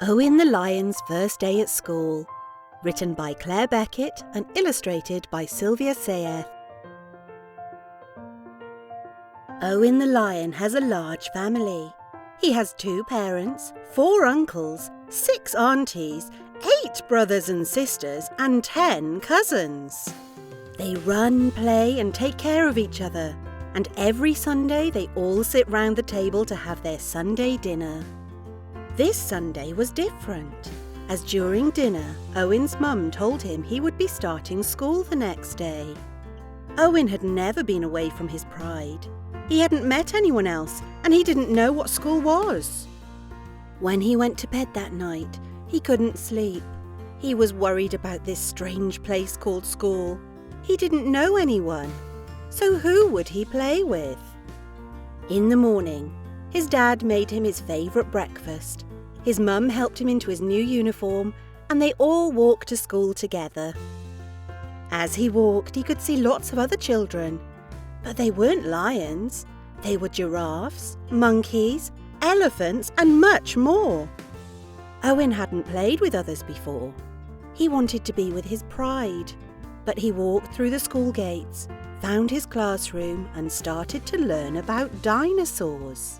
Owen the Lion's First Day at School, written by Claire Beckett and illustrated by Sylvia Sayeth. Owen the Lion has a large family. He has 2 parents, 4 uncles, 6 aunties, 8 brothers and sisters, and 10 cousins. They run, play, and take care of each other, and every Sunday they all sit round the table to have their Sunday dinner. This Sunday was different, as during dinner, Owen's mum told him he would be starting school the next day. Owen had never been away from his pride. He hadn't met anyone else, and he didn't know what school was. When he went to bed that night, he couldn't sleep. He was worried about this strange place called school. He didn't know anyone, so who would he play with? In the morning, his dad made him his favourite breakfast. His mum helped him into his new uniform, and they all walked to school together. As he walked, he could see lots of other children, but they weren't lions. They were giraffes, monkeys, elephants, and much more. Owen hadn't played with others before. He wanted to be with his pride, but he walked through the school gates, found his classroom, and started to learn about dinosaurs.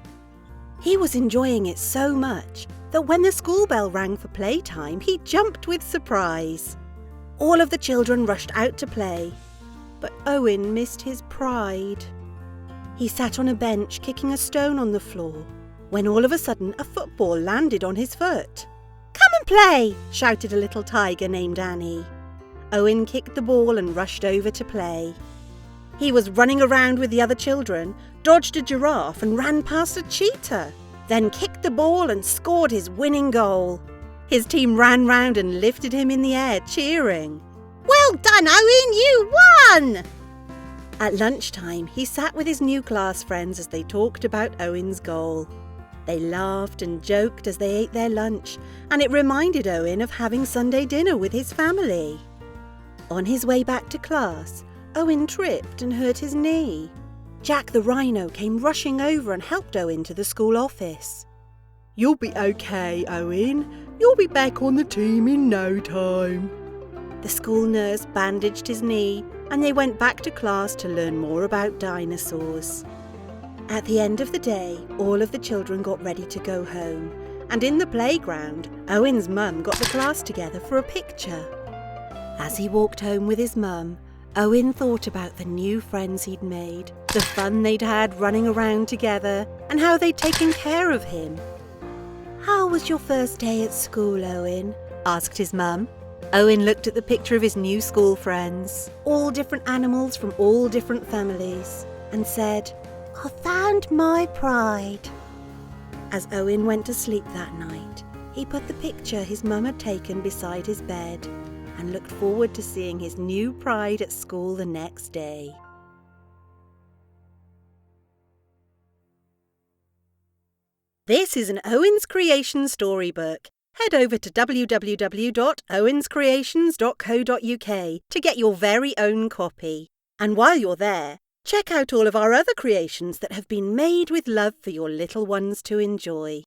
He was enjoying it so much that when the school bell rang for playtime, he jumped with surprise. All of the children rushed out to play, but Owen missed his pride. He sat on a bench kicking a stone on the floor, when all of a sudden a football landed on his foot. "Come and play!" shouted a little tiger named Annie. Owen kicked the ball and rushed over to play. He was running around with the other children, dodged a giraffe and ran past a cheetah, then kicked the ball and scored his winning goal. His team ran round and lifted him in the air, cheering. "Well done, Owen, you won!" At lunchtime, he sat with his new class friends as they talked about Owen's goal. They laughed and joked as they ate their lunch, and it reminded Owen of having Sunday dinner with his family. On his way back to class, Owen tripped and hurt his knee. Jack the Rhino came rushing over and helped Owen to the school office. "You'll be okay, Owen. You'll be back on the team in no time." The school nurse bandaged his knee, and they went back to class to learn more about dinosaurs. At the end of the day, all of the children got ready to go home, and in the playground, Owen's mum got the class together for a picture. As he walked home with his mum, Owen thought about the new friends he'd made, the fun they'd had running around together, and how they'd taken care of him. "How was your first day at school, Owen?" asked his mum. Owen looked at the picture of his new school friends, all different animals from all different families, and said, "I found my pride." As Owen went to sleep that night, he put the picture his mum had taken beside his bed and looked forward to seeing his new pride at school the next day. This is an Owen's Creations storybook. Head over to www.owenscreations.co.uk to get your very own copy. And while you're there, check out all of our other creations that have been made with love for your little ones to enjoy.